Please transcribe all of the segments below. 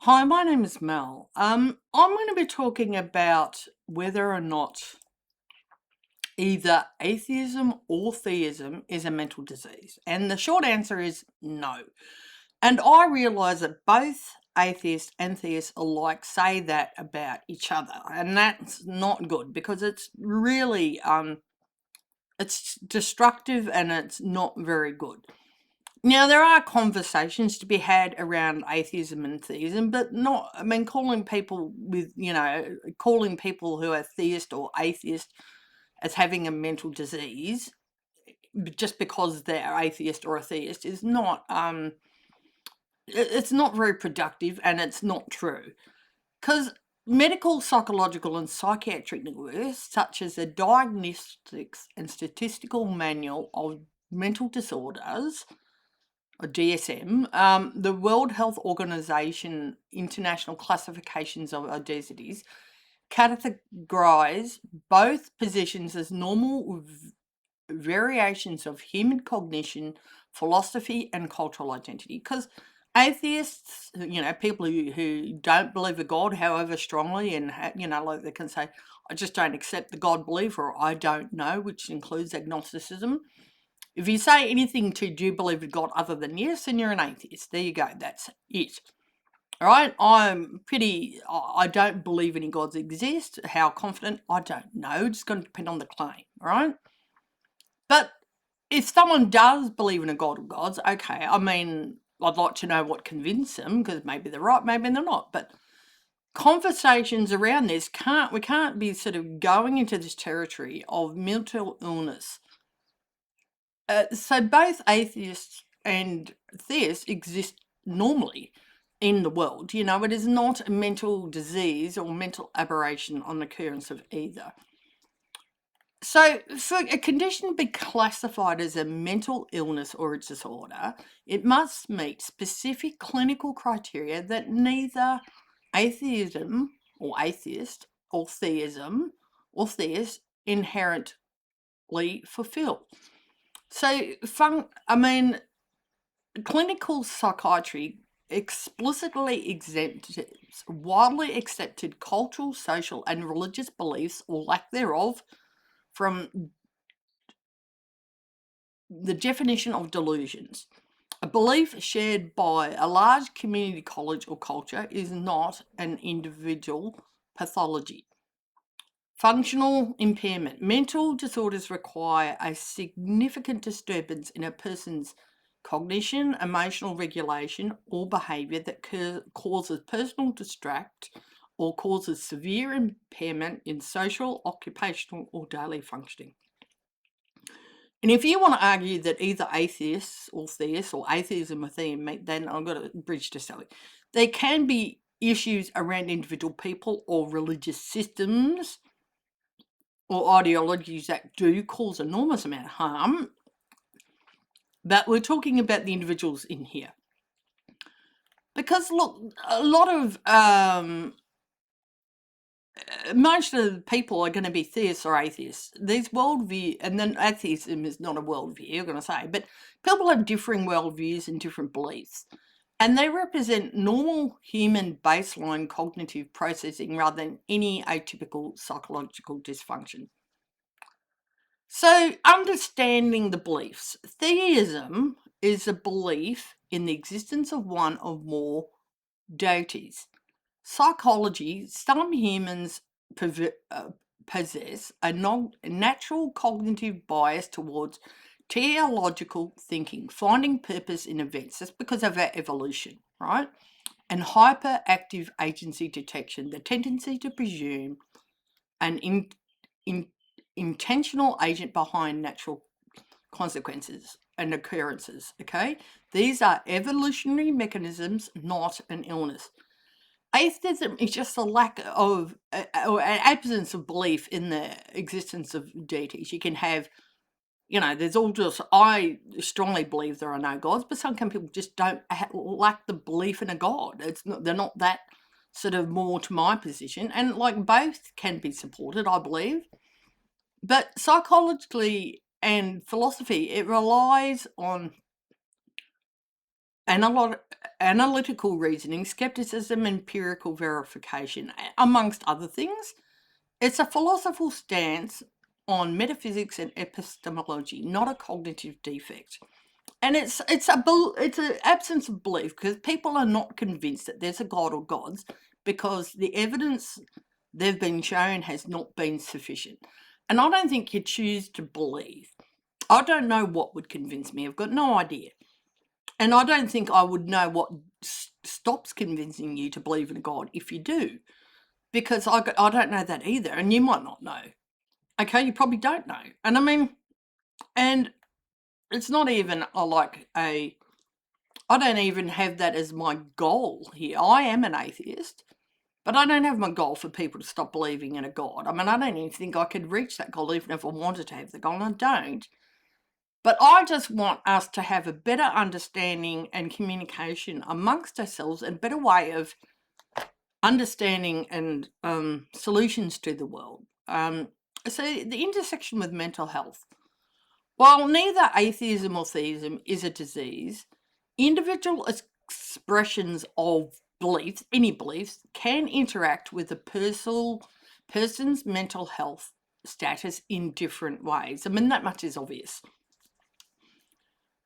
Hi, my name is Mel. I'm going to be talking about whether or not either atheism or theism is a mental disease. And the short answer is no. And I realise that both atheists and theists alike say that about each other. And that's not good because it's really it's destructive and it's not very good. Now, there are conversations to be had around atheism and theism, but not, I mean, calling people who are theist or atheist as having a mental disease just because they're atheist or a theist is not, it's not very productive and it's not true. Because medical, psychological, and psychiatric works, such as the Diagnostics and Statistical Manual of Mental Disorders, or DSM, the World Health Organization International Classifications of Obesities categorize both positions as normal variations of human cognition, philosophy, and cultural identity. Because atheists, people who don't believe in God, however strongly, and like they can say, I just don't accept the God belief, or I don't know, which includes agnosticism. If you say anything to do you believe in God other than yes, then you're an atheist. There you go. That's it. All right. I don't believe any gods exist. How confident? I don't know. It's going to depend on the claim. All right. But if someone does believe in a god or gods, okay. I mean, I'd like to know what convinced them because maybe they're right, maybe they're not. But conversations around this we can't be sort of going into this territory of mental illness. So both atheists and theists exist normally in the world. It is not a mental disease or mental aberration on the occurrence of either. So for a condition to be classified as a mental illness or a disorder, it must meet specific clinical criteria that neither atheism or atheist or theism or theist inherently fulfill. So, clinical psychiatry explicitly exempts widely accepted cultural, social, and religious beliefs, or lack thereof, from the definition of delusions. A belief shared by a large community, college, or culture is not an individual pathology. Functional impairment. Mental disorders require a significant disturbance in a person's cognition, emotional regulation, or behaviour that causes personal distract or causes severe impairment in social, occupational, or daily functioning. And if you want to argue that either atheists or theists or atheism or theism, then I've got a bridge to sell it. There can be issues around individual people or religious systems or ideologies that do cause enormous amount of harm, but we're talking about the individuals in here. Because look, a lot of most of the people are going to be theists or atheists. These worldview, and then atheism is not a worldview, you're going to say, but people have differing worldviews and different beliefs. And they represent normal human baseline cognitive processing rather than any atypical psychological dysfunction. So, understanding the beliefs. Theism is a belief in the existence of one or more deities. Psychology, some humans possess a natural cognitive bias towards teleological thinking, finding purpose in events. That's because of our evolution, right? And hyperactive agency detection, the tendency to presume an intentional agent behind natural consequences and occurrences, okay? These are evolutionary mechanisms, not an illness. Atheism is just a lack of, or an absence of belief in the existence of deities. You can have, there's all just, I strongly believe there are no gods, but some people just don't lack the belief in a god. They're not that sort of more to my position. And like both can be supported, I believe. But psychologically and philosophy, it relies on, and a lot analytical reasoning, skepticism, empirical verification, amongst other things. It's a philosophical stance on metaphysics and epistemology, not a cognitive defect. And it's an absence of belief, because people are not convinced that there's a God or gods because the evidence they've been shown has not been sufficient. And I don't think you choose to believe. I don't know what would convince me. I've got no idea. And I don't think I would know what stops convincing you to believe in a God if you do, because I don't know that either, and you might not know. Okay, you probably don't know. And I mean, and it's not even I don't even have that as my goal here. I am an atheist, but I don't have my goal for people to stop believing in a God. I mean, I don't even think I could reach that goal even if I wanted to have the goal, and I don't. But I just want us to have a better understanding and communication amongst ourselves, and a better way of understanding and solutions to the world. So the intersection with mental health. While neither atheism or theism is a disease, individual expressions of beliefs, any beliefs, can interact with a person's mental health status in different ways. I mean, that much is obvious.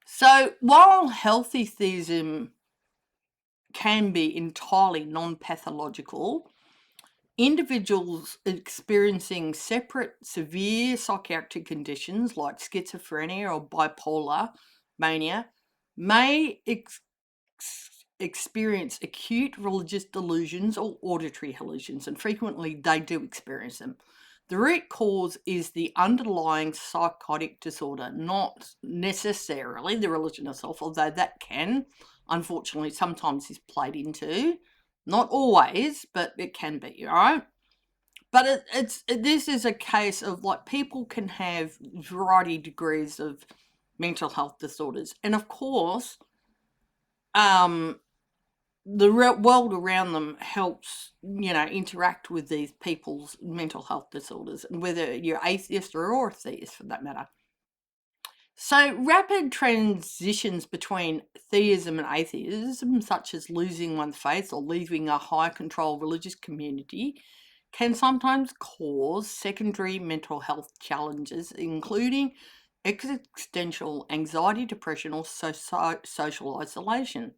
So while healthy theism can be entirely non-pathological, individuals experiencing separate severe psychiatric conditions like schizophrenia or bipolar mania may experience acute religious delusions or auditory hallucinations, and frequently they do experience them. The root cause is the underlying psychotic disorder, not necessarily the religion itself, although that can, unfortunately, sometimes is played into. Not always, but it can be, all right? But this is a case of like people can have variety degrees of mental health disorders. And of course, the world around them helps, interact with these people's mental health disorders, and whether you're atheist or a theist for that matter. So rapid transitions between theism and atheism, such as losing one's faith or leaving a high control religious community, can sometimes cause secondary mental health challenges, including existential anxiety, depression, or social isolation.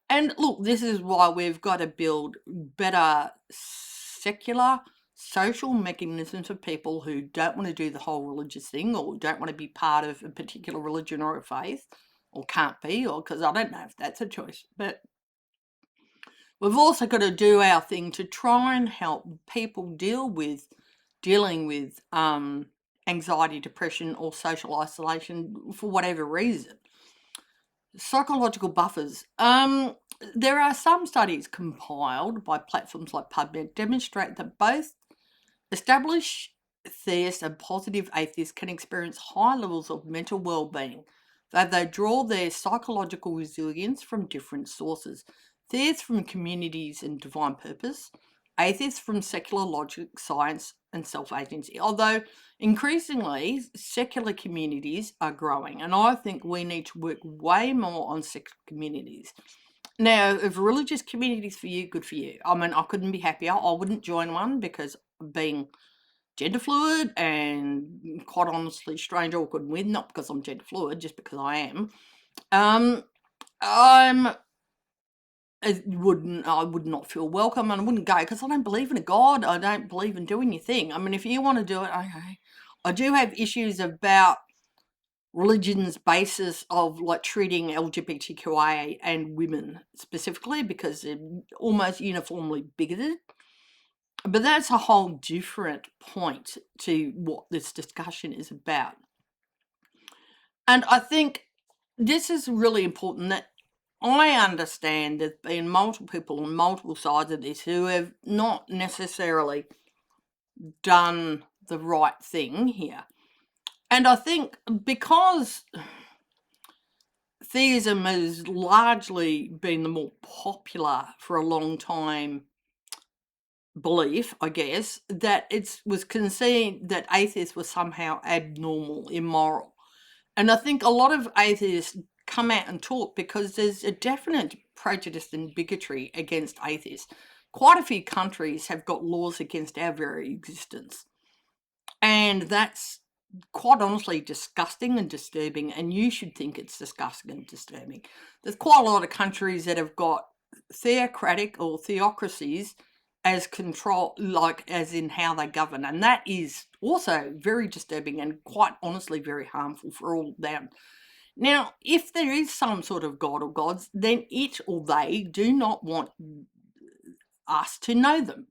And look, this is why we've got to build better secular social mechanisms for people who don't want to do the whole religious thing, or don't want to be part of a particular religion or a faith, or can't be, or because I don't know if that's a choice. But we've also got to do our thing to try and help people dealing with anxiety, depression, or social isolation for whatever reason. Psychological buffers. There are some studies compiled by platforms like PubMed demonstrate that both established theists and positive atheists can experience high levels of mental well-being, though they draw their psychological resilience from different sources. Theists from communities and divine purpose, atheists from secular logic, science, and self-agency. Although increasingly secular communities are growing, and I think we need to work way more on secular communities. Now, if religious communities for you, good for you. I mean, I couldn't be happier. I wouldn't join one because being gender fluid and quite honestly strange, awkward, and weird, not because I'm gender fluid, just because I am. I would not feel welcome, and I wouldn't go because I don't believe in a God. I don't believe in doing your thing. I mean, if you want to do it, okay. I do have issues about religion's basis of like treating LGBTQIA and women specifically, because they're almost uniformly bigoted. But that's a whole different point to what this discussion is about. And I think this is really important, that I understand there's been multiple people on multiple sides of this who have not necessarily done the right thing here. And I think because theism has largely been the more popular for a long time belief, I guess, that it was conceived that atheists were somehow abnormal, immoral. And I think a lot of atheists come out and talk, because there's a definite prejudice and bigotry against atheists. Quite a few countries have got laws against our very existence. And that's quite honestly disgusting and disturbing, and you should think it's disgusting and disturbing. There's quite a lot of countries that have got theocratic or theocracies as control, like as in how they govern, and that is also very disturbing and quite honestly very harmful for all them. Now, if there is some sort of god or gods, then it or they do not want us to know them.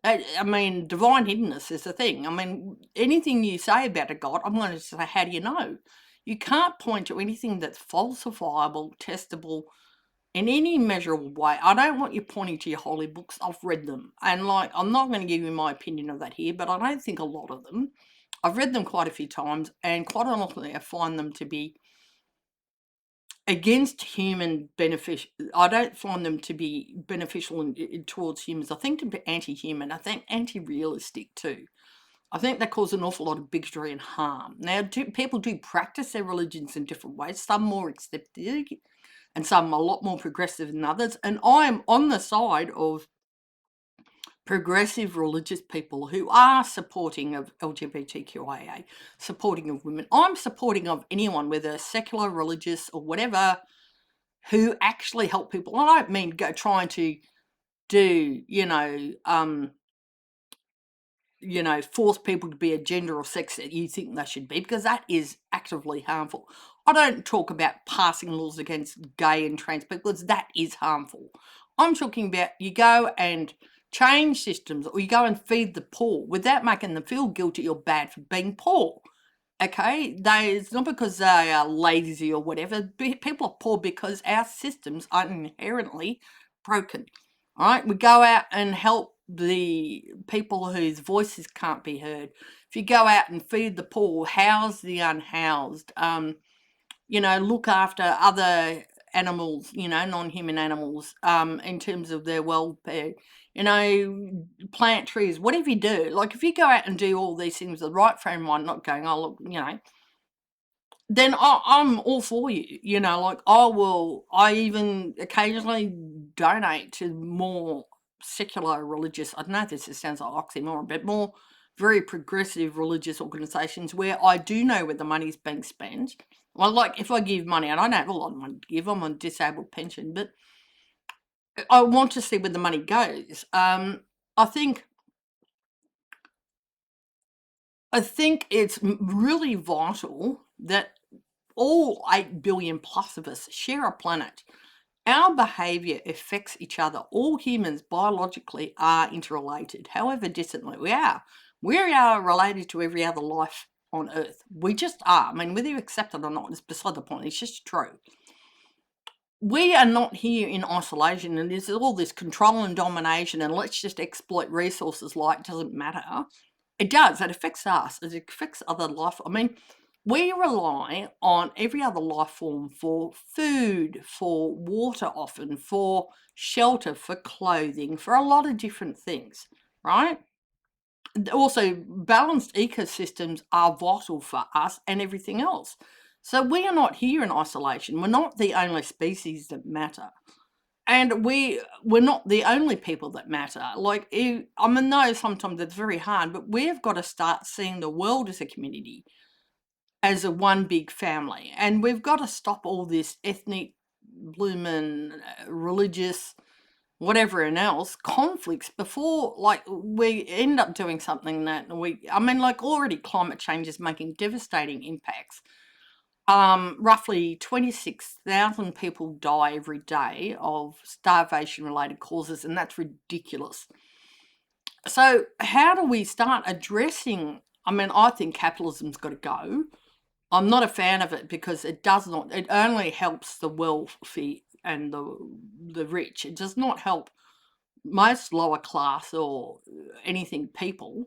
I mean, divine hiddenness is the thing. I mean, anything you say about a god, I'm going to say, how do you know? You can't point to anything that's falsifiable, testable in any measurable way. I don't want you pointing to your holy books. I've read them. And, like, I'm not going to give you my opinion of that here, but I don't think a lot of them. I've read them quite a few times, and quite honestly, I find them to be against human benefit. I don't find them to be beneficial towards humans. I think to be anti-human. I think anti-realistic too. I think they cause an awful lot of bigotry and harm. Now, people do practice their religions in different ways. Some more accepted, and some a lot more progressive than others. And I am on the side of progressive religious people who are supporting of LGBTQIA, supporting of women. I'm supporting of anyone, whether secular, religious, or whatever, who actually help people. I don't mean go trying to do, force people to be a gender or sex that you think they should be, because that is actively harmful. I don't talk about passing laws against gay and trans people, because that is harmful. I'm talking about you go and change systems, or you go and feed the poor without making them feel guilty or bad for being poor. Okay, it's not because they are lazy or whatever. People are poor because our systems are inherently broken. All right, we go out and help the people whose voices can't be heard. If you go out and feed the poor, house the unhoused, look after other animals, non-human animals, in terms of their welfare, plant trees, whatever you do. Like, if you go out and do all these things with the right frame of mind, not going, oh, look, then I'm all for you. Like, I even occasionally donate to more secular religious, I don't know if this sounds like oxymoron, but more very progressive religious organisations where I do know where the money's being spent. Well, like, if I give money, and I don't have a lot of money to give, I'm on a disabled pension, but I want to see where the money goes. I think it's really vital that all 8 billion plus of us share a planet. Our behaviour affects each other. All humans biologically are interrelated, however distantly we are. We are related to every other life on Earth. We just are. I mean, whether you accept it or not is beside the point. It's just true. We are not here in isolation, and there's all this control and domination, and let's just exploit resources like it doesn't matter. It does. It affects us. It affects other life. I mean, we rely on every other life form for food, for water often, for shelter, for clothing, for a lot of different things, right? Also, balanced ecosystems are vital for us and everything else. So we are not here in isolation. We're not the only species that matter. And we're not the only people that matter. Like, I mean, no, sometimes it's very hard, but we've got to start seeing the world as a community, as a one big family. And we've got to stop all this ethnic, bloomin', religious, whatever and else conflicts before, like, we end up doing something that like, already climate change is making devastating impacts. Roughly 26,000 people die every day of starvation-related causes, and that's ridiculous. So how do we start addressing? I mean, I think capitalism's got to go. I'm not a fan of it because it only helps the wealthy and the rich. It does not help most lower class or anything people.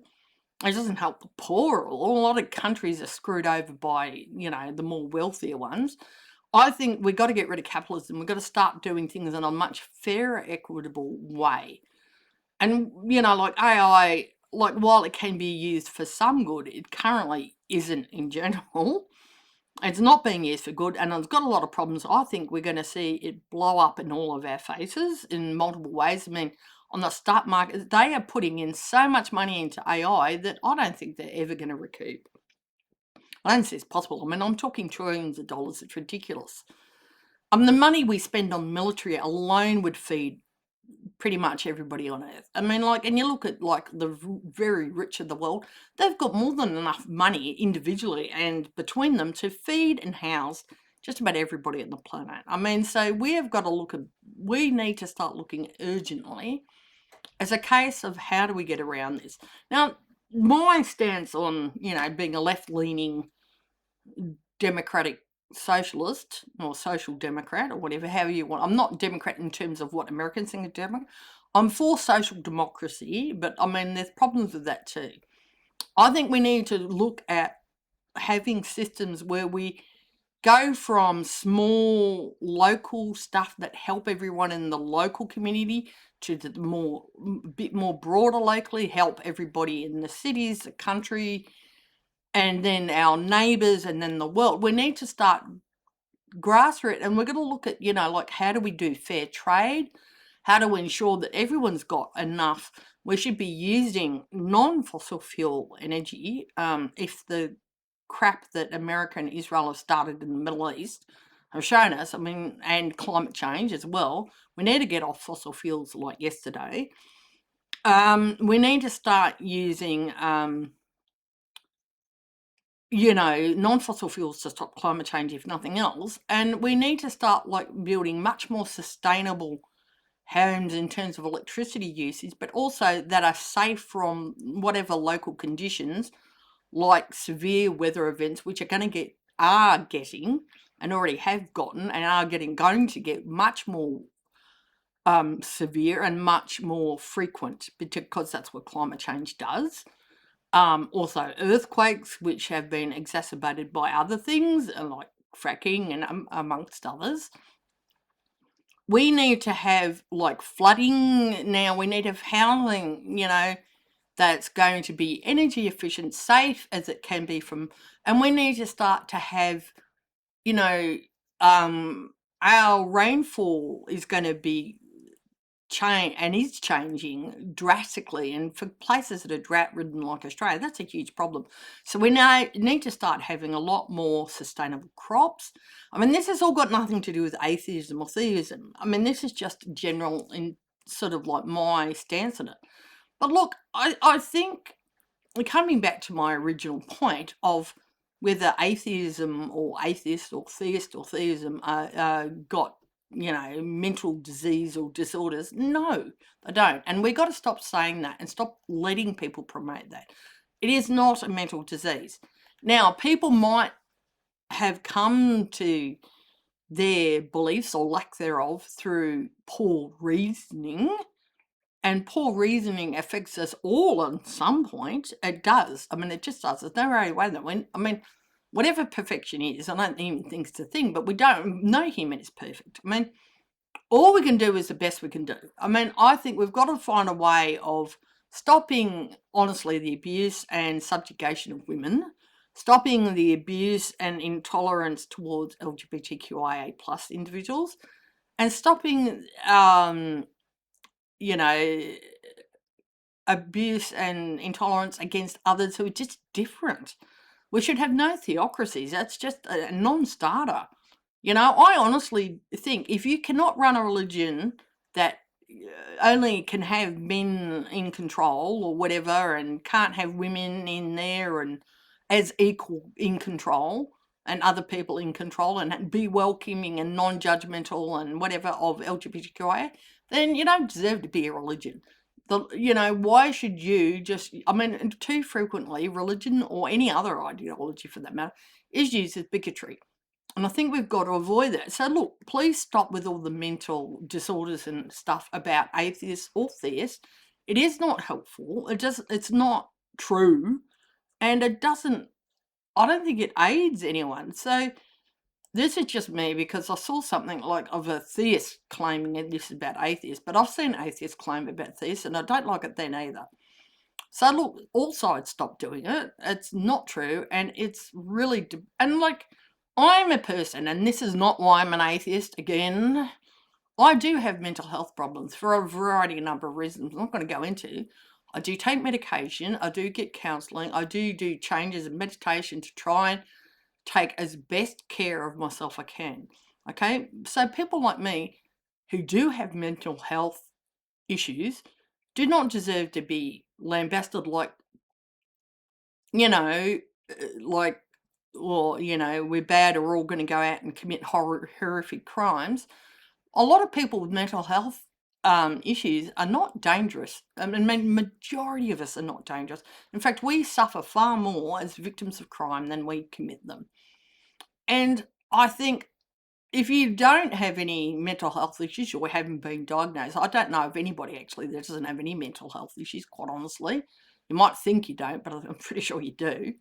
It doesn't help the poor. A lot of countries are screwed over by, the more wealthier ones. I think we've got to get rid of capitalism. We've got to start doing things in a much fairer, equitable way. And, like AI, like, while it can be used for some good, it currently isn't in general. It's not being used for good, and it's got a lot of problems. I think we're going to see it blow up in all of our faces in multiple ways. I mean, on the stock market, they are putting in so much money into AI that I don't think they're ever going to recoup. I don't see it's possible. I mean, I'm talking trillions of dollars. It's ridiculous. The money we spend on military alone would feed pretty much everybody on earth. I mean, like, and you look at like the very rich of the world, they've got more than enough money individually and between them to feed and house just about everybody on the planet. I mean, so we have got to we need to start looking urgently as a case of how do we get around this. Now, my stance on, being a left-leaning democratic socialist or social democrat or whatever, however you want. I'm not Democrat in terms of what Americans think of Democrat. I'm for social democracy, but I mean, there's problems with that too. I think we need to look at having systems where we go from small local stuff that help everyone in the local community to the bit more broader locally, help everybody in the cities, the country, and then our neighbours, and then the world. We need to start grassroots, and we're going to look at, like, how do we do fair trade? How do we ensure that everyone's got enough? We should be using non-fossil fuel energy. If the crap that America and Israel have started in the Middle East have shown us, I mean, and climate change as well, we need to get off fossil fuels like yesterday. We need to start using non-fossil fuels to stop climate change, if nothing else. And we need to start like building much more sustainable homes in terms of electricity usage, but also that are safe from whatever local conditions, like severe weather events, which are getting and already have gotten and are going to get much more severe and much more frequent, because that's what climate change does. Also earthquakes, which have been exacerbated by other things like fracking and amongst others. We need to have like flooding now. We need to have housing, that's going to be energy efficient, safe as it can be and we need to start to have, our rainfall is going to be is changing drastically, and for places that are drought ridden like Australia, that's a huge problem. So we now need to start having a lot more sustainable crops. I mean, this has all got nothing to do with atheism or theism. I mean, this is just general in sort of like my stance on it. But look, I think, coming back to my original point of whether atheism or atheist or theism got mental disease or disorders. No, they don't. And we got to stop saying that and stop letting people promote that. It is not a mental disease. Now, people might have come to their beliefs or lack thereof through poor reasoning, and poor reasoning affects us all at some point. It does. I mean, it just does. There's no way that whatever perfection is, I don't even think it's a thing, but no human is perfect. I mean, all we can do is the best we can do. I mean, I think we've got to find a way of stopping, honestly, the abuse and subjugation of women, stopping the abuse and intolerance towards LGBTQIA plus individuals, and stopping, abuse and intolerance against others who are just different. We should have no theocracies. That's just a non-starter. I honestly think if you cannot run a religion that only can have men in control or whatever, and can't have women in there and as equal in control and other people in control, and be welcoming and non-judgmental and whatever of LGBTQIA, then you don't deserve to be a religion. Why should you too frequently religion or any other ideology for that matter is used as bigotry. And I think we've got to avoid that. So look, please stop with all the mental disorders and stuff about atheists or theists. It is not helpful. It's not true. And I don't think it aids anyone. So this is just me, because I saw something like of a theist claiming that this is about atheists, but I've seen atheists claim about theists, and I don't like it then either. So look, all sides stop doing it. It's not true, and it's really, I'm a person, and this is not why I'm an atheist again. I do have mental health problems for a variety of number of reasons I'm not going to go into. I do take medication, I do get counselling, I do changes in meditation to try and take as best care of myself I can. Okay, so people like me who do have mental health issues do not deserve to be lambasted like, you know, like, or, we're bad or we're all going to go out and commit horrific crimes. A lot of people with mental health issues are not dangerous. I mean, majority of us are not dangerous. In fact, we suffer far more as victims of crime than we commit them. And I think if you don't have any mental health issues or haven't been diagnosed, I don't know of anybody actually that doesn't have any mental health issues, quite honestly. You might think you don't, but I'm pretty sure you do.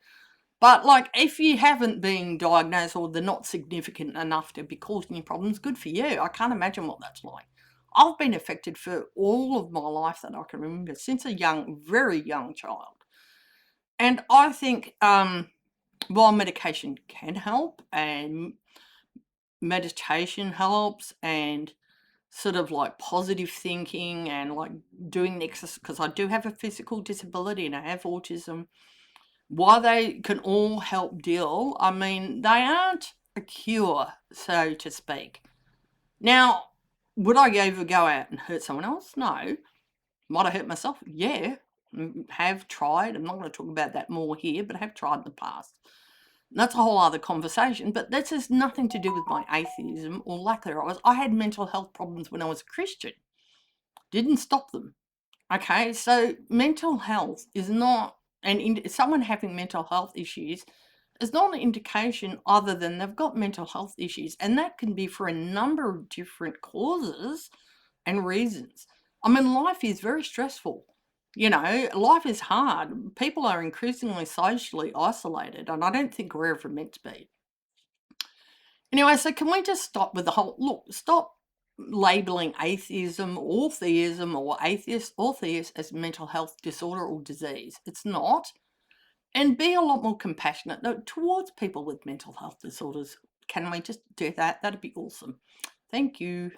But like, if you haven't been diagnosed or they're not significant enough to be causing you problems, good for you. I can't imagine what that's like. I've been affected for all of my life that I can remember, since a very young child. And I think while medication can help and meditation helps and sort of like positive thinking and like doing the exercise, because I do have a physical disability and I have autism, while they can all help deal, I mean, they aren't a cure, so to speak. Now, would I ever go out and hurt someone else? No. Might I hurt myself? Yeah. Have tried. I'm not going to talk about that more here, but I have tried in the past. That's a whole other conversation, but that has nothing to do with my atheism or lack thereof. I had mental health problems when I was a Christian. Didn't stop them. Okay, so mental health is not someone having mental health issues is not an indication other than they've got mental health issues, and that can be for a number of different causes and reasons. I mean, life is very stressful. Life is hard. People are increasingly socially isolated, and I don't think we're ever meant to be. Anyway, so can we just stop with the whole stop labeling atheism or theism or atheist or theist as mental health disorder or disease? It's not. And be a lot more compassionate towards people with mental health disorders. Can we just do that? That'd be awesome. Thank you.